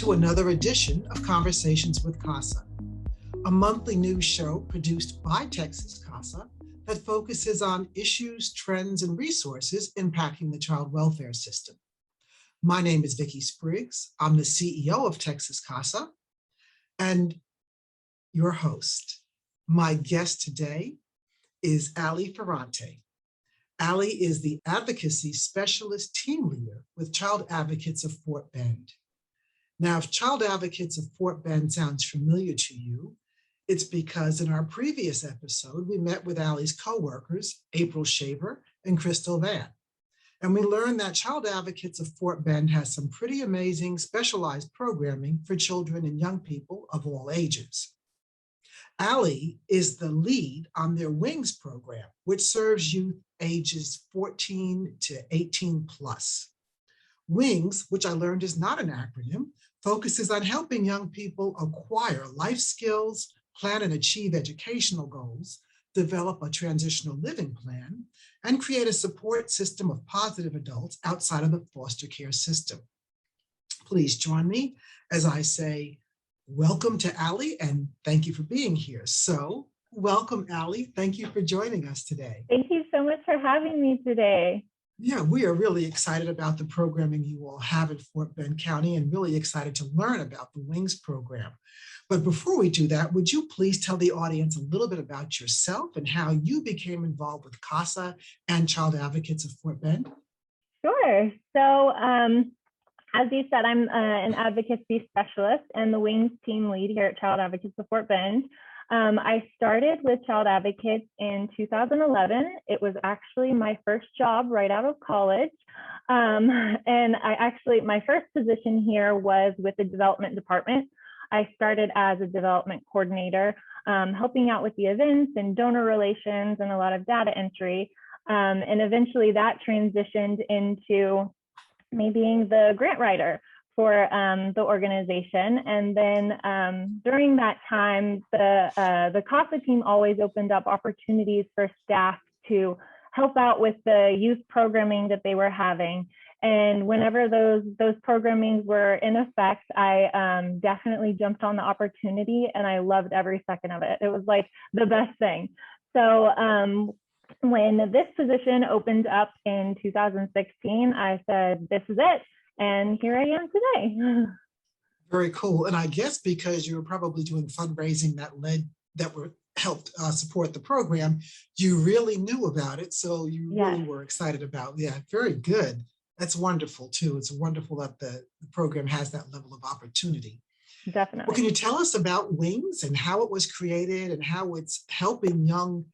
to another edition of Conversations with CASA, a monthly news show produced by Texas CASA that focuses on issues, trends, and resources impacting the child welfare system. My name is Vicki Spriggs. I'm the CEO of Texas CASA and your host. My guest today is Aly Ferrante. Aly is the Advocacy Specialist Team Leader with Child Advocates of Fort Bend. Now, if Child Advocates of Fort Bend sounds familiar to you, it's because in our previous episode, we met with Aly's co-workers, April Shaver and Crystal Van. And we learned that Child Advocates of Fort Bend has some pretty amazing specialized programming for children and young people of all ages. Aly is the lead on their WINGS program, which serves youth ages 14 to 18 plus. WINGS, which I learned is not an acronym, focuses on helping young people acquire life skills, plan and achieve educational goals, develop a transitional living plan, and create a support system of positive adults outside of the foster care system. Please join me as I say, welcome to Aly, and thank you for being here. So, welcome, Aly. Thank you for joining us today. Thank you so much for having me today. Yeah, we are really excited about the programming you all have in Fort Bend County and really excited to learn about the WINGS program. But before we do that, would you please tell the audience a little bit about yourself and how you became involved with CASA and Child Advocates of Fort Bend? Sure. So, as you said, I'm an advocacy specialist and the WINGS team lead here at Child Advocates of Fort Bend. I started with Child Advocates in 2011. It was actually my first job right out of college. And my first position here was with the development department. I started as a development coordinator, helping out with the events and donor relations and a lot of data entry. And eventually that transitioned into me being the grant writer for the organization. And then during that time, the CASA team always opened up opportunities for staff to help out with the youth programming that they were having. And whenever those programmings were in effect, I definitely jumped on the opportunity and I loved every second of it. It was like the best thing. So when this position opened up in 2016, I said, this is it. And here I am today. Very cool. And I guess because you were probably doing fundraising that helped support the program, you really knew about it. So you really were excited about it. Yeah, very good. That's wonderful too. It's wonderful that the program has that level of opportunity. Definitely. Well, can you tell us about WINGS and how it was created and how it's helping young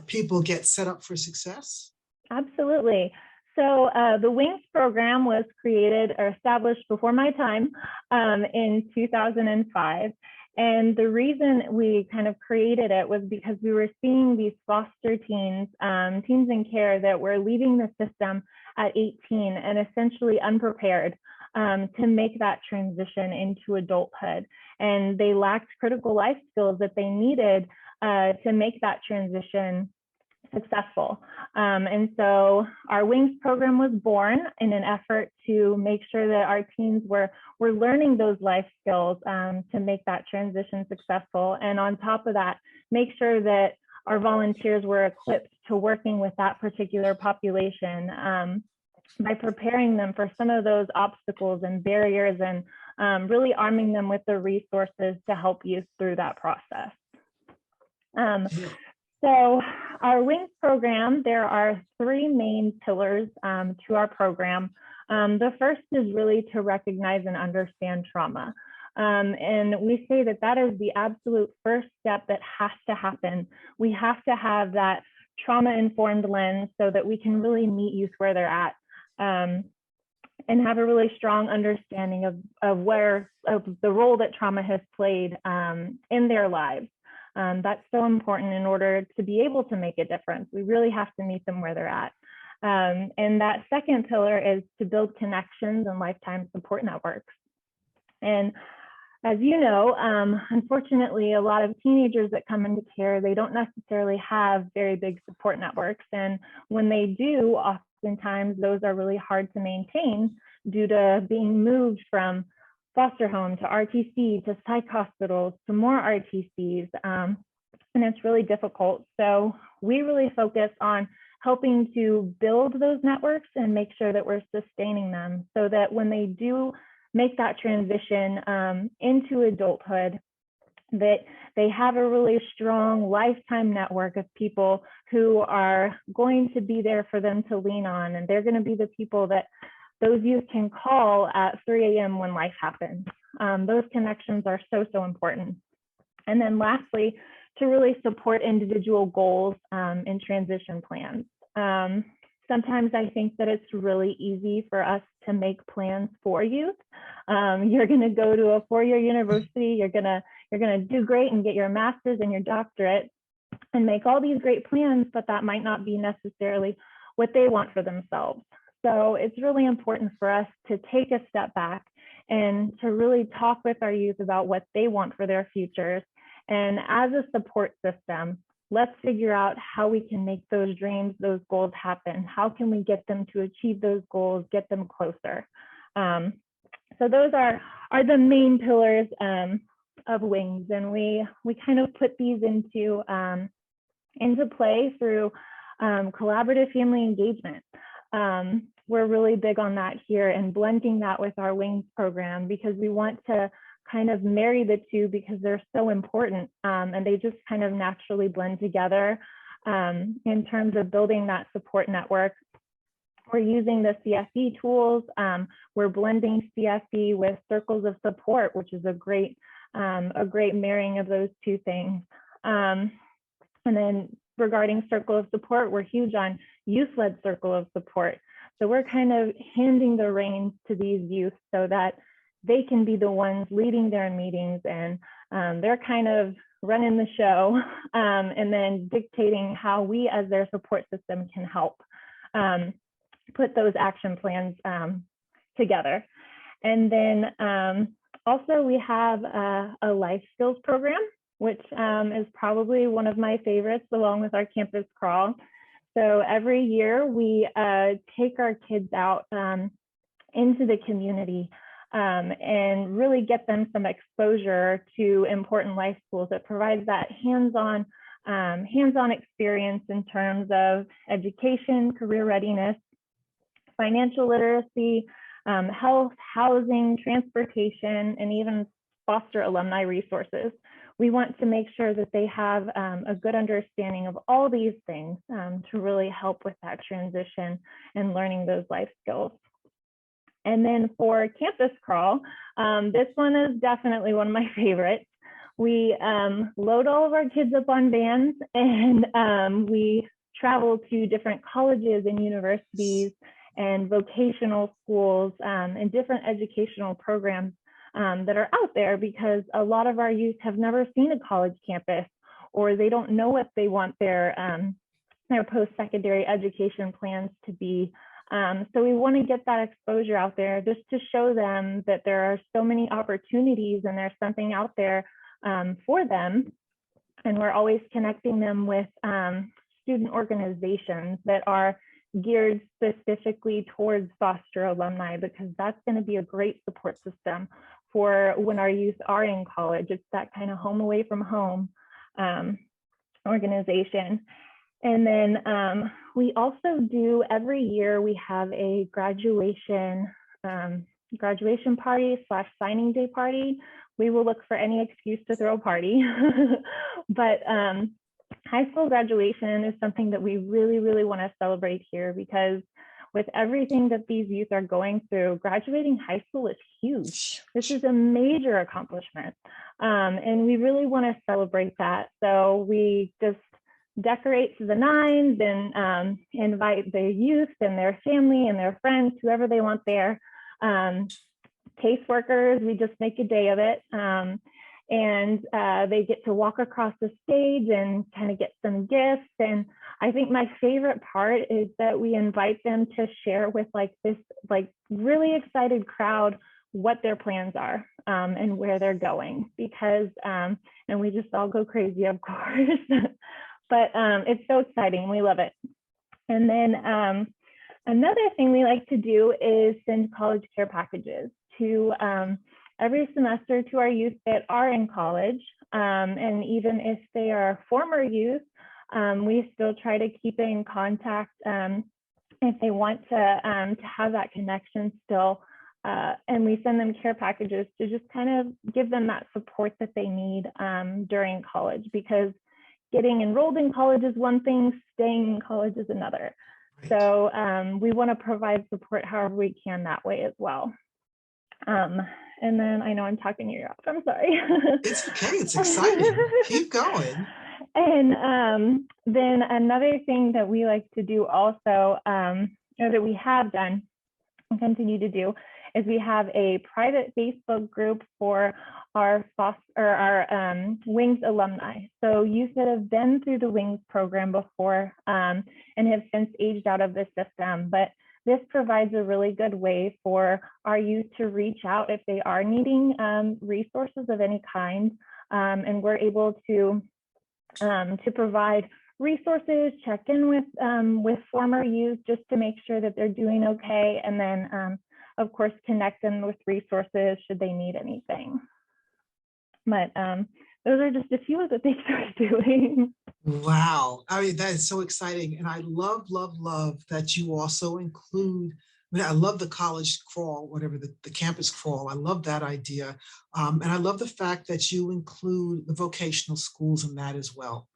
people get set up for success? Absolutely. So the WINGS program was created or established before my time in 2005. And the reason we kind of created it was because we were seeing these foster teens, teens in care that were leaving the system at 18 and essentially unprepared to make that transition into adulthood. And they lacked critical life skills that they needed to make that transition successful. And so our WINGS program was born in an effort to make sure that our teens were learning those life skills to make that transition successful. And on top of that, make sure that our volunteers were equipped to working with that particular population by preparing them for some of those obstacles and barriers and really arming them with the resources to help youth through that process. So our WINGS program, there are three main pillars to our program. The first is really to recognize and understand trauma. And we say that that is the absolute first step that has to happen. We have to have that trauma-informed lens so that we can really meet youth where they're at and have a really strong understanding of the role that trauma has played in their lives. That's so important in order to be able to make a difference. We really have to meet them where they're at. And that second pillar is to build connections and lifetime support networks. And as you know, unfortunately, a lot of teenagers that come into care, they don't necessarily have very big support networks. And when they do, oftentimes those are really hard to maintain due to being moved from foster home to RTC to psych hospitals to more RTCs, and it's really difficult. So we really focus on helping to build those networks and make sure that we're sustaining them so that when they do make that transition into adulthood, that they have a really strong lifetime network of people who are going to be there for them to lean on. And they're going to be the people that those youth can call at 3 a.m. when life happens. Those connections are so, so important. And then lastly, to really support individual goals and transition plans. Sometimes I think that it's really easy for us to make plans for youth. You're going to go to a 4-year university, you're going to do great and get your master's and your doctorate and make all these great plans, but that might not be necessarily what they want for themselves. So it's really important for us to take a step back and to really talk with our youth about what they want for their futures. And as a support system, let's figure out how we can make those dreams, those goals happen. How can we get them to achieve those goals, get them closer? So those are the main pillars of WINGS, and we kind of put these into play through collaborative family engagement. We're really big on that here and blending that with our WINGS program because we want to kind of marry the two because they're so important and they just kind of naturally blend together in terms of building that support network. We're using the CSE tools. We're blending CSE with circles of support, which is a great marrying of those two things. And then regarding circle of support, we're huge on youth-led circle of support. So we're kind of handing the reins to these youth so that they can be the ones leading their meetings and they're kind of running the show and then dictating how we as their support system can help put those action plans together. And then also we have a life skills program, which is probably one of my favorites along with our campus crawl. So every year we take our kids out into the community and really get them some exposure to important life skills that provides that hands-on experience in terms of education, career readiness, financial literacy, health, housing, transportation, and even foster alumni resources. We want to make sure that they have a good understanding of all these things to really help with that transition and learning those life skills. And then for Campus Crawl, this one is definitely one of my favorites. We load all of our kids up on vans and we travel to different colleges and universities and vocational schools and different educational programs that are out there because a lot of our youth have never seen a college campus or they don't know what they want their post-secondary education plans to be. So we want to get that exposure out there just to show them that there are so many opportunities and there's something out there for them. And we're always connecting them with student organizations that are geared specifically towards foster alumni because that's going to be a great support system for when our youth are in college. It's that kind of home away from home organization. And then we also do every year, we have a graduation party / signing day party. We will look for any excuse to throw a party. But high school graduation is something that we really, really want to celebrate here because with everything that these youth are going through, graduating high school is huge. This is a major accomplishment. And we really want to celebrate that. So we just decorate to the nines and invite the youth and their family and their friends, whoever they want there. Caseworkers, we just make a day of it. And they get to walk across the stage and kind of get some gifts. And I think my favorite part is that we invite them to share with this really excited crowd what their plans are and where they're going because, and we just all go crazy, of course. But it's so exciting. We love it. And then another thing we like to do is send college care packages to every semester to our youth that are in college. And even if they are former youth, we still try to keep in contact if they want to have that connection still. And we send them care packages to just kind of give them that support that they need during college, because getting enrolled in college is one thing, staying in college is another. Right. So we want to provide support however we can that way as well. And then I know I'm talking your ear off, I'm sorry. It's okay, it's exciting. Keep going. And then another thing that we like to do also, or that we have done and continue to do, is we have a private Facebook group for our WINGS alumni. So youth that have been through the WINGS program before and have since aged out of the system. But this provides a really good way for our youth to reach out if they are needing resources of any kind. And we're able to provide resources, check in with former youth just to make sure that they're doing okay. And then, of course, connect them with resources should they need anything. But those are just a few of the things we're doing. Wow. I mean, that is so exciting. And I love that you also include, I love the college crawl, whatever the campus crawl. I love that idea. And I love the fact that you include the vocational schools in that as well.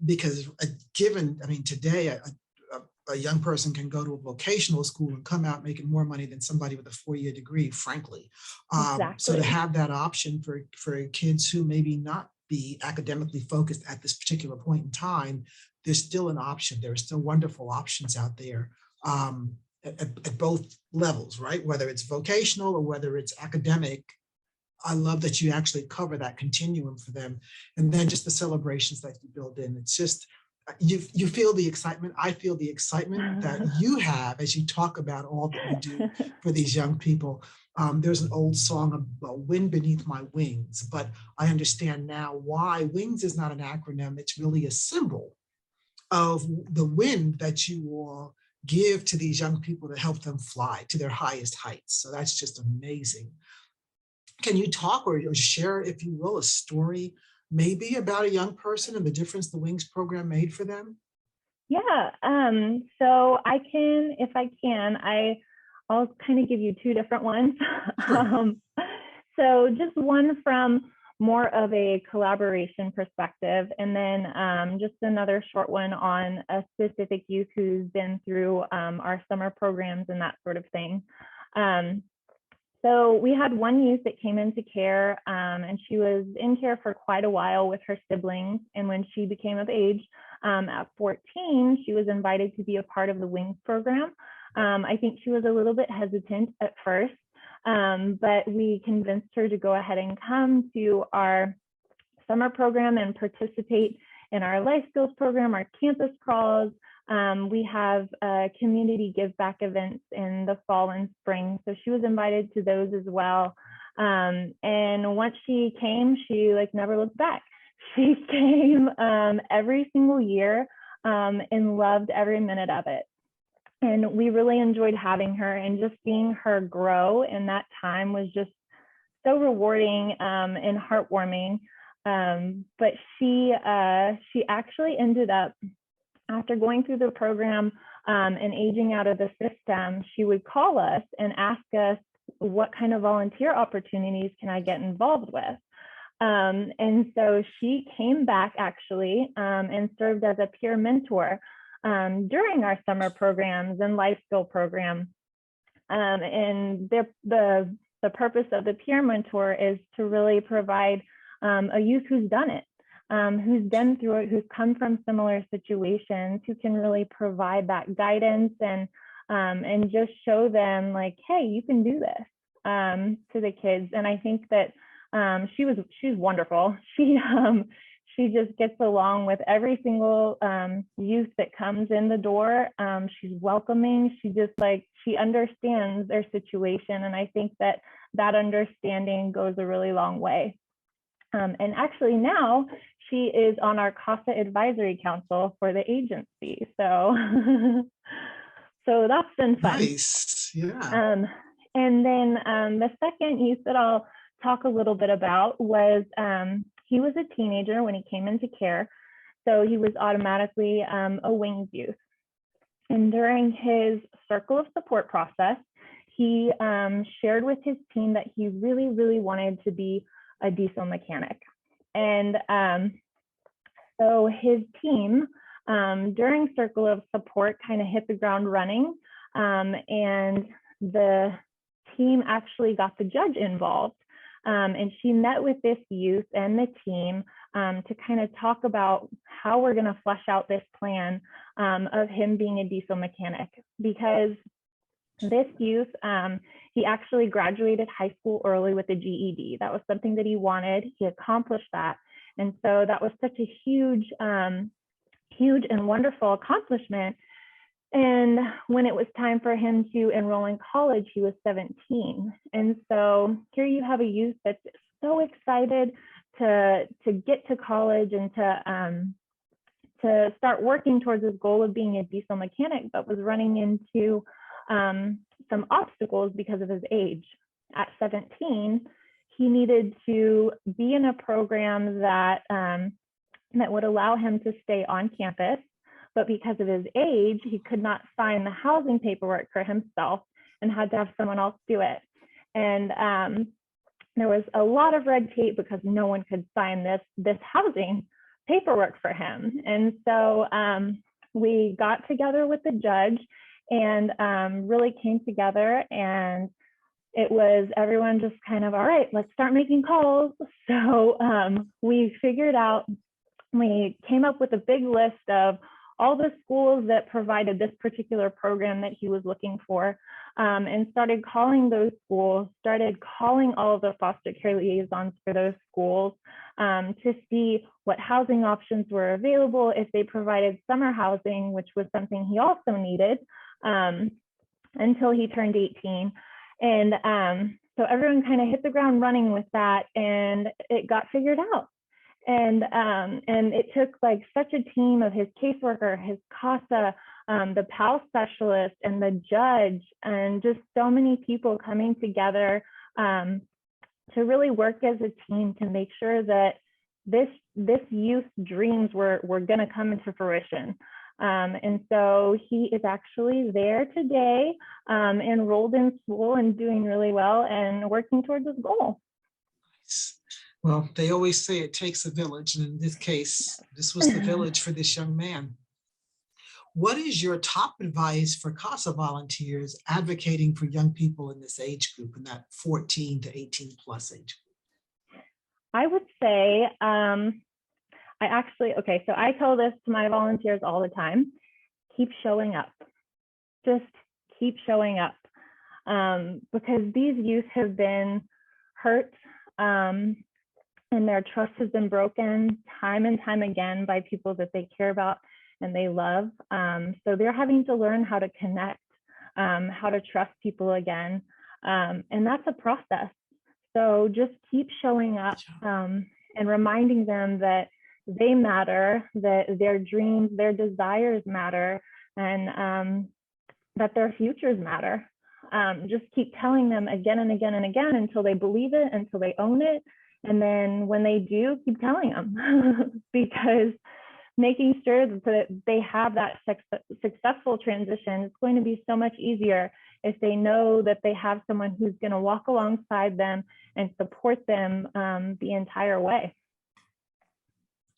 Because today, a young person can go to a vocational school and come out making more money than somebody with a 4-year degree, frankly. Exactly. So to have that option for kids who maybe not be academically focused at this particular point in time, there's still an option. There are still wonderful options out there at both levels, right? Whether it's vocational or whether it's academic. I love that you actually cover that continuum for them. And then just the celebrations that you build in. It's just, you feel the excitement. I feel the excitement that you have as you talk about all that you do for these young people. There's an old song about wind beneath my wings, but I understand now why WINGS is not an acronym. It's really a symbol of the wind that you will give to these young people to help them fly to their highest heights. So that's just amazing. Can you talk or share, if you will, a story maybe about a young person and the difference the WINGS program made for them? Yeah, so I can, if I can, I'll kind of give you two different ones. Sure. So just one from more of a collaboration perspective, and then just another short one on a specific youth who's been through our summer programs and that sort of thing. So we had one youth that came into care, and she was in care for quite a while with her siblings. And when she became of age at 14, she was invited to be a part of the WINGS program. I think she was a little bit hesitant at first, but we convinced her to go ahead and come to our summer program and participate in our life skills program, our campus crawls. We have community give back events in the fall and spring. So she was invited to those as well. And once she came, she never looked back. She came every single year and loved every minute of it. And we really enjoyed having her, and just seeing her grow in that time was just so rewarding and heartwarming. But she actually ended up, after going through the program and aging out of the system, she would call us and ask us, what kind of volunteer opportunities can I get involved with? And so she came back actually and served as a peer mentor during our summer programs and life skill program. And the purpose of the peer mentor is to really provide a youth who's done it, who's been through it, who's come from similar situations, who can really provide that guidance and just show them hey, you can do this to the kids. And I think that she's wonderful. She just gets along with every single youth that comes in the door. She's welcoming. She understands their situation. And I think that understanding goes a really long way. And actually now she is on our CASA advisory council for the agency. So, so that's been fun. Nice, yeah. And then the second youth that I'll talk a little bit about was he was a teenager when he came into care. So he was automatically a wings youth. And during his circle of support process, he shared with his team that he really, really wanted to be a diesel mechanic. And so his team during circle of support kind of hit the ground running, and the team actually got the judge involved. And she met with this youth and the team to kind of talk about how we're going to flesh out this plan of him being a diesel mechanic, because this youth, he actually graduated high school early with a GED. That was something that he wanted. He accomplished that. And so that was such a huge and wonderful accomplishment. And when it was time for him to enroll in college, he was 17. And so here you have a youth that's so excited to get to college and to start working towards his goal of being a diesel mechanic, but was running into some obstacles because of his age. At 17, he needed to be in a program that would allow him to stay on campus, but because of his age, he could not sign the housing paperwork for himself and had to have someone else do it. And there was a lot of red tape because no one could sign this housing paperwork for him. And so we got together with the judge and really came together, and it was everyone just kind of, all right, let's start making calls. So we came up with a big list of all the schools that provided this particular program that he was looking for, and started calling those schools, started calling all of the foster care liaisons for those schools to see what housing options were available, if they provided summer housing, which was something he also needed until he turned 18. And so everyone kind of hit the ground running with that, and it got figured out. And it took like such a team of his caseworker, his CASA, the PAL specialist, and the judge, and just so many people coming together to really work as a team to make sure that this youth's dreams were going to come into fruition. And so he is actually there today, enrolled in school and doing really well and working towards his goal. Nice. Well, they always say it takes a village, and in this case, this was the village for this young man. What is your top advice for CASA volunteers advocating for young people in this age group, in that 14 to 18 plus age group? I would say, so I tell this to my volunteers all the time: keep showing up. Just keep showing up, because these youth have been hurt, and their trust has been broken time and time again by people that they care about and they love. So they're having to learn how to connect, how to trust people again. And that's a process. So just keep showing up and reminding them that they matter, that their dreams, their desires matter, and that their futures matter. Just keep telling them again and again and again until they believe it, until they own it. And then when they do, keep telling them, because making sure that they have that successful transition is going to be so much easier if they know that they have someone who's going to walk alongside them and support them the entire way.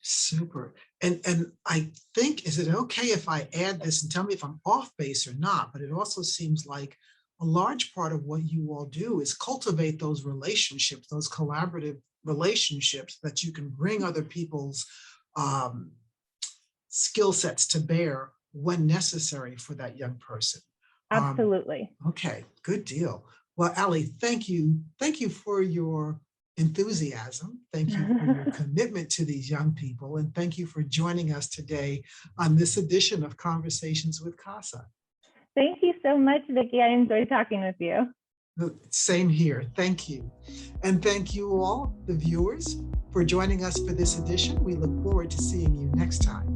Super. And I think, is it okay if I add this, and tell me if I'm off base or not, but it also seems like a large part of what you all do is cultivate those relationships, those collaborative relationships that you can bring other people's skill sets to bear when necessary for that young person. Absolutely. Okay, good deal. Well, Aly, thank you. Thank you for your enthusiasm. Thank you for your commitment to these young people. And thank you for joining us today on this edition of Conversations with CASA. Thank you so much, Vicki. I enjoyed talking with you. Same here. Thank you. And thank you all, the viewers, for joining us for this edition. We look forward to seeing you next time.